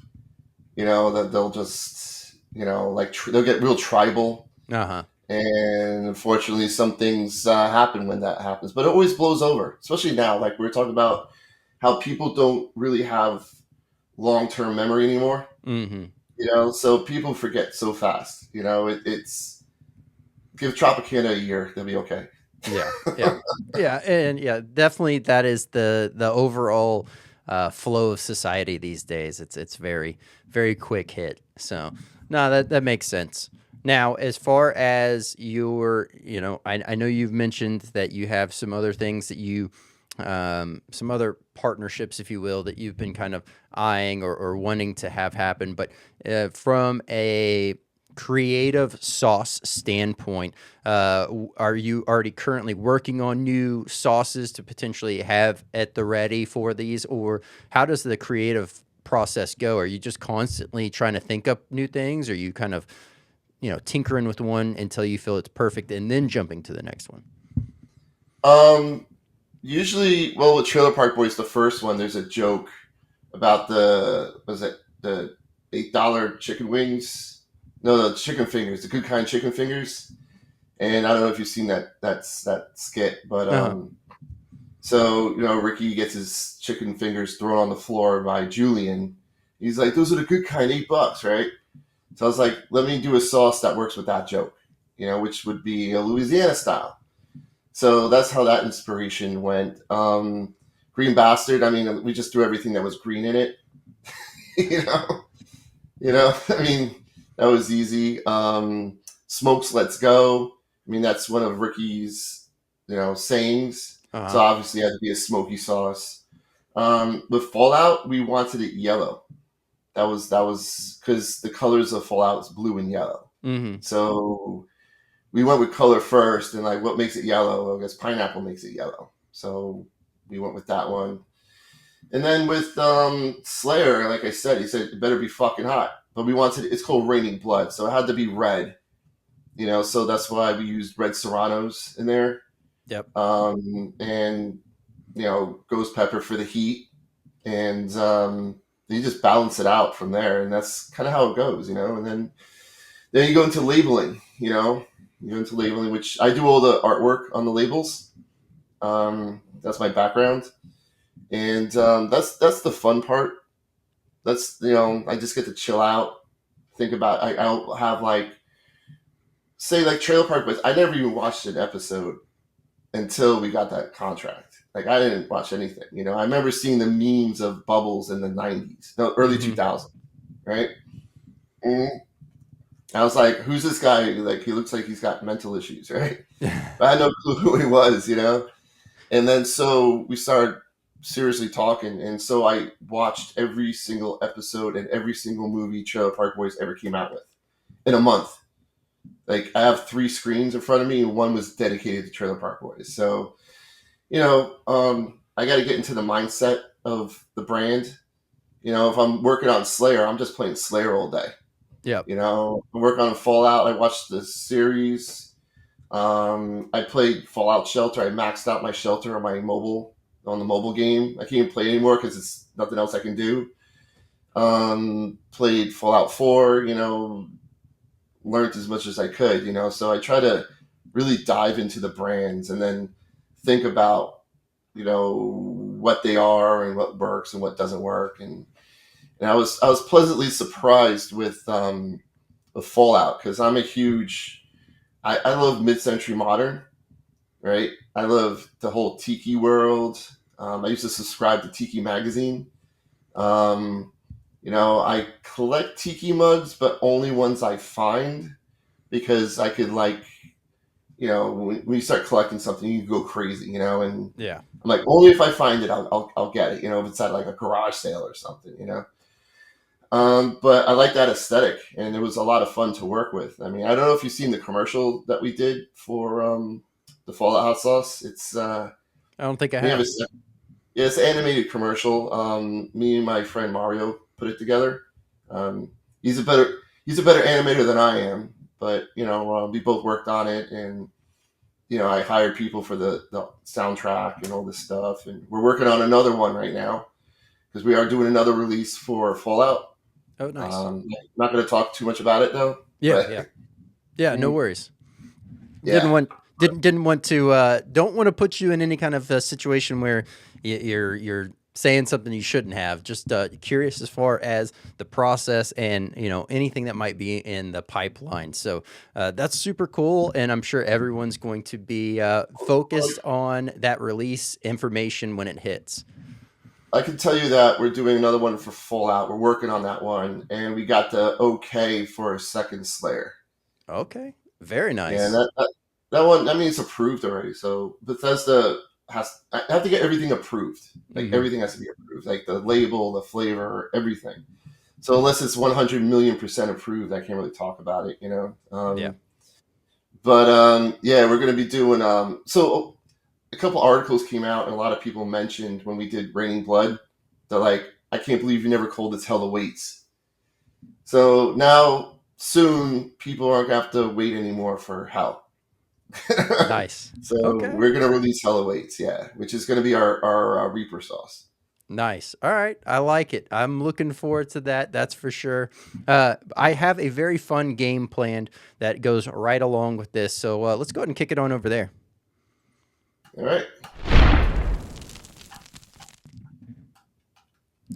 that they'll just, they'll get real tribal. uh huh. And unfortunately, some things happen when that happens, but it always blows over, especially now. Like we were talking about how people don't really have long term memory anymore, Mm-hmm. so people forget so fast. It's give Tropicana a year, they'll be okay. Yeah, yeah, yeah, and yeah, definitely that is the overall flow of society these days. It's very quick hit. So no, that makes sense. Now, as far as your, I know you've mentioned that you have some other things that some other partnerships, if you will, that you've been kind of eyeing or wanting to have happen. But from a creative sauce standpoint, are you already currently working on new sauces to potentially have at the ready for these, or how does the creative process go? Are you just constantly trying to think up new things, or are you kind of, tinkering with one until you feel it's perfect and then jumping to the next one? Um, Usually, well, with Trailer Park Boys, the first one, there's a joke about the $8 chicken wings? No, the chicken fingers, the good kind chicken fingers. And I don't know if you've seen that skit, but Uh-huh. so Ricky gets his chicken fingers thrown on the floor by Julian. He's like, "Those are the good kind, $8, right?" So I was like, "Let me do a sauce that works with that joke, which would be a Louisiana style." So that's how that inspiration went. Green Bastard. I mean, we just threw everything that was green in it. you know, I mean, that was easy. Smokes, let's go. I mean, that's one of Ricky's, sayings. So Uh-huh. obviously, it had to be a smoky sauce. With Fallout, we wanted it yellow. That was because the colors of Fallout is blue and yellow. Mm-hmm. So we went with color first, and like, what makes it yellow? Well, I guess pineapple makes it yellow. So we went with that one. And then with Slayer, like I said, he said it better be fucking hot. But we wanted it's called Raining Blood, so it had to be red. So that's why we used red serranos in there. Yep. And ghost pepper for the heat. And you just balance it out from there, and that's kind of how it goes, and then you go into labeling, which I do all the artwork on the labels. That's my background, and that's the fun part. That's I just get to chill out, think about. I'll have like say like Trailer Park Boys. I never even watched an episode until we got that contract. Like I didn't watch anything. I remember seeing the memes of Bubbles in the '90s, no, early Mm-hmm. 2000s, right? Mm. I was like, "Who's this guy? Like he looks like he's got mental issues, right?" But I had no clue who he was. And then so we started seriously talking, and so I watched every single episode and every single movie Trailer Park Boys ever came out with in a month. Like I have 3 screens in front of me, and one was dedicated to Trailer Park Boys. So I got to get into the mindset of the brand. If I'm working on Slayer, I'm just playing Slayer all day. Yep. I work on Fallout. I watched the series. I played Fallout Shelter. I maxed out my shelter on the mobile game. I can't even play anymore because it's nothing else I can do. Played Fallout 4. Learned as much as I could. So I try to really dive into the brands and then think about what they are and what works and what doesn't work. And I was pleasantly surprised with Fallout because I'm a huge I love mid-century modern, right? I love the whole Tiki world. I used to subscribe to Tiki magazine. I collect Tiki mugs, but only ones I find because I could when you start collecting something, you go crazy, and Yeah. I'm like, only if I find it, I'll get it, if it's at like a garage sale or something. But I like that aesthetic, and it was a lot of fun to work with. I mean, I don't know if you've seen the commercial that we did for the Fallout hot sauce. It's I don't think I we have have. it's an animated commercial. Me and my friend Mario put it together. Um, he's a better animator than I am, but we both worked on it, and I hired people for the soundtrack and all this stuff, and we're working on another one right now because we are doing another release for Fallout. Oh, nice. Not going to talk too much about it though, Yeah. but Yeah. Yeah. No worries. Didn't yeah, want didn't want to don't want to put you in any kind of situation where you're saying something you shouldn't have. Just curious as far as the process and anything that might be in the pipeline. So that's super cool, and I'm sure everyone's going to be focused on that release information when it hits. I can tell you that we're doing another one for Fallout. We're working on that one, and we got the okay for a second Slayer. Okay, very Yeah, nice. that one. I mean, it's approved already. So Bethesda I have to get everything approved. Like Hmm. everything has to be approved, like the label, the flavor, everything. So unless it's 100 million% approved, I can't really talk about it. Yeah. But yeah, we're going to be doing. So a couple articles came out, and a lot of people mentioned when we did Raining Blood, they're like, "I can't believe you never called it Hell Awaits." So now soon, people aren't going to have to wait anymore for Hell. Nice. So Okay. we're going to release Hell Awaits, yeah, which is going to be our Reaper sauce. Nice. All right. I like it. I'm looking forward to that. That's for sure. I have a very fun game planned that goes right along with this. So let's go ahead and kick it on over there. All right.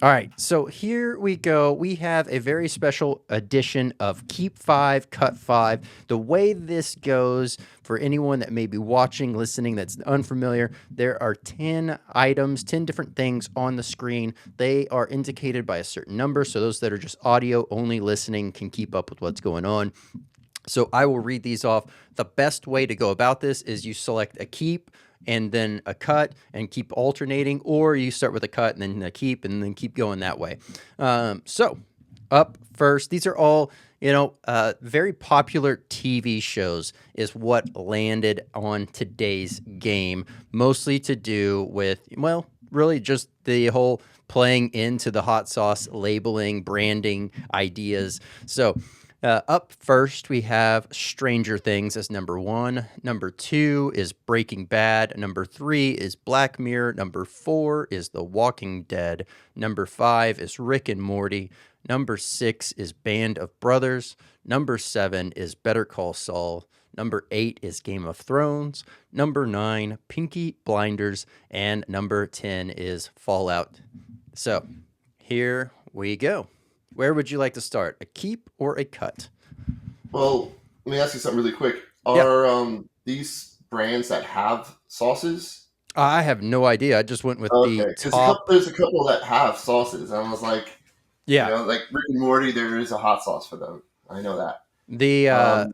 All right, so here we go. We have a very special edition of Keep 5, Cut 5. The way this goes, for anyone that may be watching, listening, that's unfamiliar, there are 10 items, 10 different things on the screen. They are indicated by a certain number, so those that are just audio only listening can keep up with what's going on. So I will read these off. The best way to go about this is you select a keep and then a cut and keep alternating, or you start with a cut and then a keep and then keep going that way. So up first, these are all, very popular TV shows is what landed on today's game, mostly to do with, well, really just the whole playing into the hot sauce labeling, branding ideas. So up first, we have Stranger Things as number 1. Number 2 is Breaking Bad. Number 3 is Black Mirror. Number 4 is The Walking Dead. Number 5 is Rick and Morty. Number 6 is Band of Brothers. Number 7 is Better Call Saul. Number 8 is Game of Thrones. Number 9, Pinky Blinders. And number 10 is Fallout. So here we go. Where would you like to start? A keep or a cut? Well, let me ask you something really quick. Yeah. Are these brands that have sauces? I have no idea. I just went with Okay, the because top. there's a couple that have sauces, and I was like, Yeah. like Rick and Morty, there is a hot sauce for them. I know that. The Um,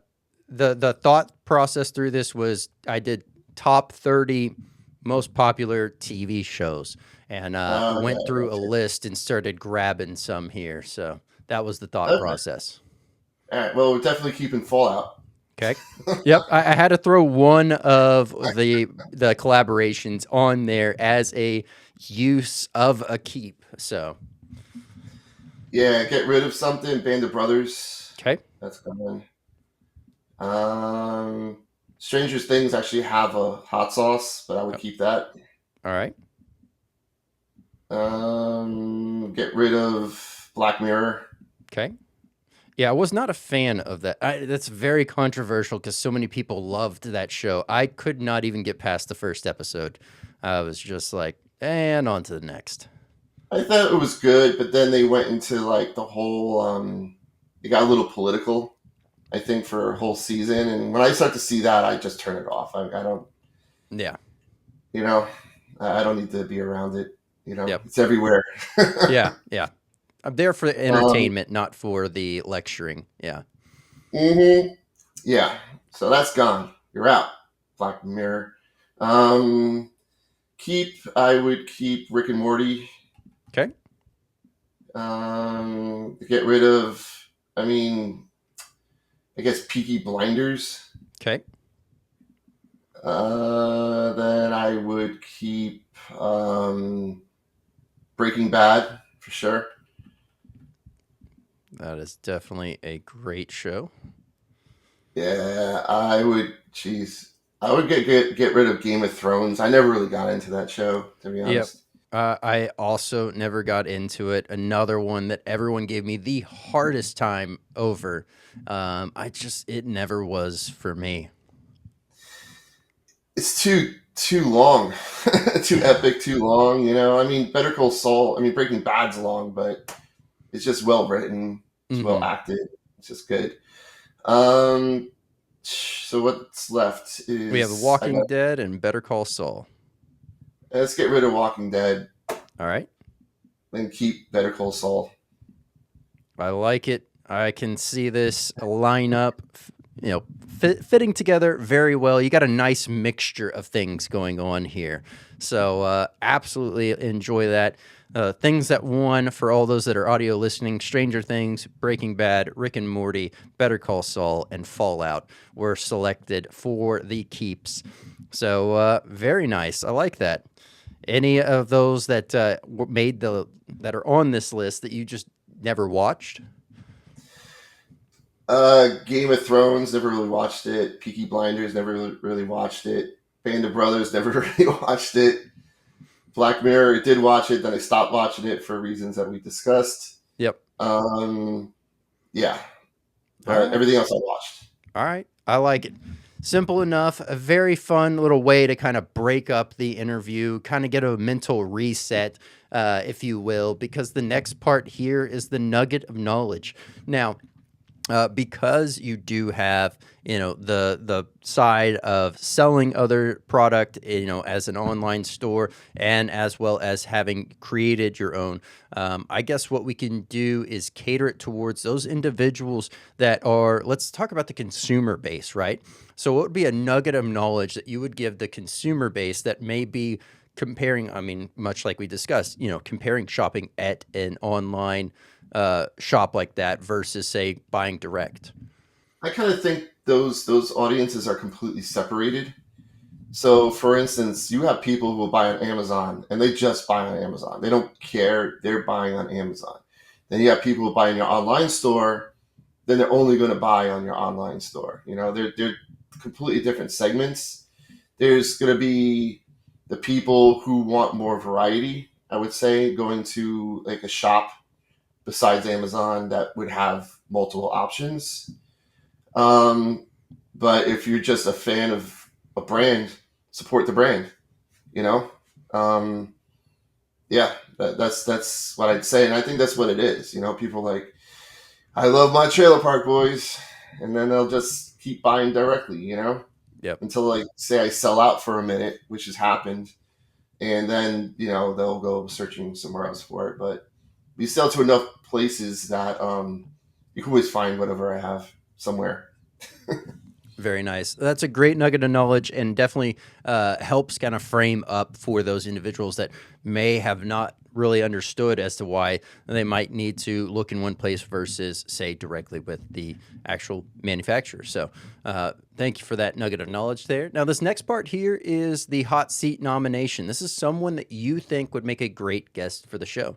thought process through this was I did top 30 most popular TV shows and yeah, went through a okay, list and started grabbing some here. So that was the thought okay. process. All right. Well, we're definitely keeping Fallout. Okay. Yep, I had to throw one of the collaborations on there as a use of a keep. So Yeah, get rid of something. Band of Brothers. okay. That's coming. Stranger Things actually have a hot sauce, but I would Yep. keep that. All right. Get rid of Black Mirror. Okay. Yeah, I was not a fan of that. That's very controversial because so many people loved that show. I could not even get past the first episode. I was just like, and on to the next. I thought it was good, but then they went into like the whole. It got a little political, I think, for a whole season. And when I start to see that, I just turn it off. I don't, Yeah. you know, I don't need to be around it. Yep. It's everywhere. Yeah. Yeah. I'm there for the um, entertainment, not for the lecturing. Yeah. hmm Yeah. So that's gone. You're out. Black Mirror. Um, I would keep Rick and Morty. Okay. Get rid of. I mean, I guess Peaky Blinders. Okay. Then I would keep Breaking Bad for sure. That is definitely a great show. Yeah, I would. Jeez, I would get rid of Game of Thrones. I never really got into that show, to be Yep. honest. I also never got into it. Another one that everyone gave me the hardest time over. It never was for me. It's too long, too epic, too long. I mean, Better Call Saul. I mean, Breaking Bad's long, but it's just well written. It's well Mm-hmm. acted. It's just good. So what's left We have The is I Walking got. Dead and Better Call Saul. Let's get rid of Walking Dead All right. and keep Better Call Saul. I like it. I can see this line up, fitting together very well. You got a nice mixture of things going on here. So absolutely enjoy that. Things that won for all those that are audio listening: Stranger Things, Breaking Bad, Rick and Morty, Better Call Saul, and Fallout were selected for the keeps. So very nice. I like that. Any of those that that are on this list that you just never watched? Game of Thrones, never really watched it. Peaky Blinders, never really watched it. Band of Brothers, never really watched it. Black Mirror, did watch it, then I stopped watching it for reasons that we discussed. Yep. Yeah. All right. Everything else I watched. All right. I like it. Simple enough, a very fun little way to kind of break up the interview, kind of get a mental reset, if you will, because the next part here is the nugget of knowledge. Now, because you do have, the side of selling other product, as an online store, and as well as having created your own, I guess what we can do is cater it towards those individuals that are, let's talk about the consumer base, right? So what would be a nugget of knowledge that you would give the consumer base that may be comparing, I mean, much like we discussed, comparing shopping at an online shop like that versus, say, buying direct? I kind of think those audiences are completely separated. So, for instance, you have people who will buy on Amazon and they just buy on Amazon. They don't care. They're buying on Amazon. Then you have people who buy in your online store. Then they're only going to buy on your online store. They're completely different segments. There's going to be the people who want more variety, I would say, going to like a shop besides Amazon that would have multiple options. But if you're just a fan of a brand, support the brand. You know, yeah, that's what I'd say, and I think that's what it is. People like, I love my trailer park boys, and then they'll just keep buying directly. Yep. Until like say I sell out for a minute, which has happened, and then they'll go searching somewhere else for it. But we sell to enough places that you can always find whatever I have somewhere. Very nice. That's a great nugget of knowledge, and definitely helps kind of frame up for those individuals that may have not really understood as to why they might need to look in one place versus, say, directly with the actual manufacturer. So thank you for that nugget of knowledge there. Now, this next part here is the hot seat nomination. This is someone that you think would make a great guest for the show.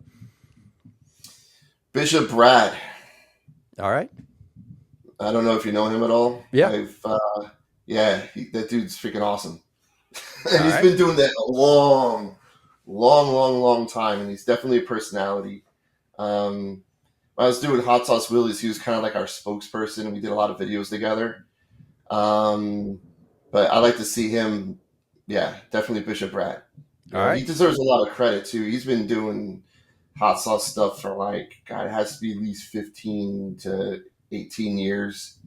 Bishop Brad. All right. I don't know if you know him at all. Yeah. That dude's freaking awesome. And he's right. been doing that a long time, and he's definitely a personality. When I was doing Hot Sauce Willie's, he was kind of like our spokesperson, and we did a lot of videos together. But I like to see him, definitely Bishop Brad. All right. He deserves a lot of credit, too. He's been doing hot sauce stuff for it has to be at least 15 to 18 years,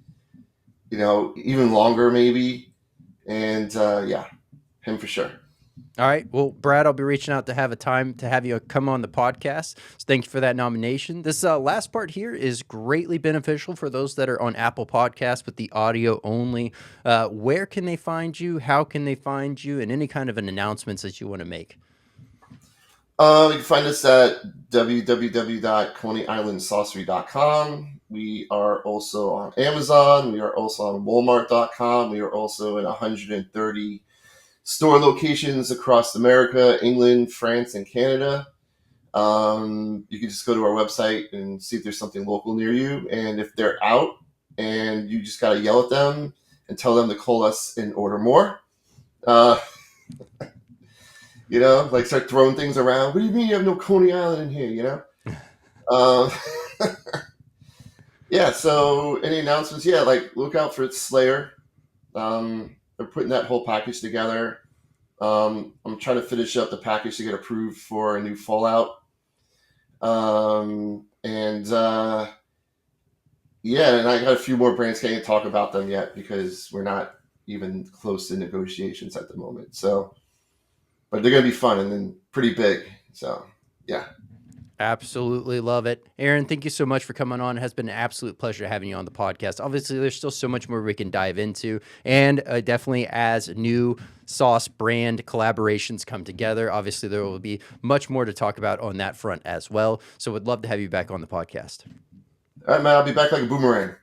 even longer maybe. And him for sure. All right. Well, Brad, I'll be reaching out to have a time to have you come on the podcast. So thank you for that nomination. This last part here is greatly beneficial for those that are on Apple Podcasts with the audio only. Where can they find you? How can they find you? And any kind of an announcements that you want to make? You can find us at www.ConeyIslandSaucery.com. We are also on Amazon. We are also on Walmart.com. We are also in 130 store locations across America, England, France, and Canada. You can just go to our website and see if there's something local near you. And if they're out and you just got to yell at them and tell them to call us and order more. Start throwing things around. What do you mean you have no Coney Island in here, so any announcements? Look out for Slayer. They're putting that whole package together. I'm trying to finish up the package to get approved for a new Fallout. And I got a few more brands. Can't talk about them yet because we're not even close to negotiations at the moment. So, but they're going to be fun and then pretty big. So, yeah. Absolutely love it. Aaron, thank you so much for coming on. It has been an absolute pleasure having you on the podcast. Obviously, there's still so much more we can dive into. And definitely as new sauce brand collaborations come together, obviously there will be much more to talk about on that front as well. So would love to have you back on the podcast. All right, man, I'll be back like a boomerang.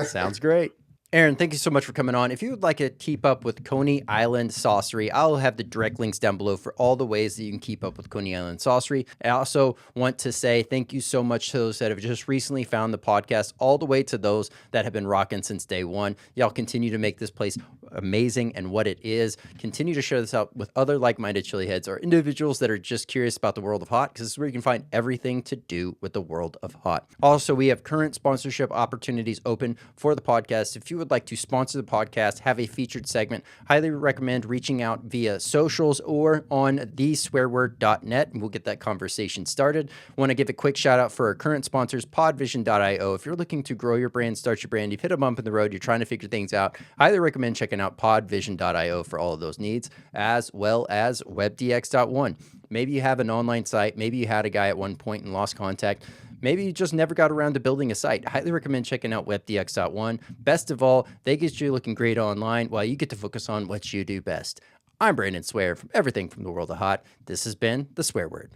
Sounds great. Aaron, thank you so much for coming on. If you would like to keep up with Coney Island Saucery, I'll have the direct links down below for all the ways that you can keep up with Coney Island Saucery. I also want to say thank you so much to those that have just recently found the podcast, all the way to those that have been rocking since day one. Y'all continue to make this place amazing and what it is. Continue to share this out with other like-minded chili heads or individuals that are just curious about the world of hot, because this is where you can find everything to do with the world of hot. Also, we have current sponsorship opportunities open for the podcast. If you would like to sponsor the podcast, have a featured segment, highly recommend reaching out via socials or on theswearword.net, and we'll get that conversation started. Want to give a quick shout out for our current sponsors, podvision.io. If you're looking to grow your brand, start your brand, you've hit a bump in the road, you're trying to figure things out, highly recommend checking out podvision.io for all of those needs, as well as webdx.one. Maybe you have an online site, maybe you had a guy at one point and lost contact, maybe you just never got around to building a site. Highly recommend checking out webdx.one. Best of all, they get you looking great online while you get to focus on what you do best. I'm Brandon Swear from Everything from the World of Hot. This has been The Swear Word.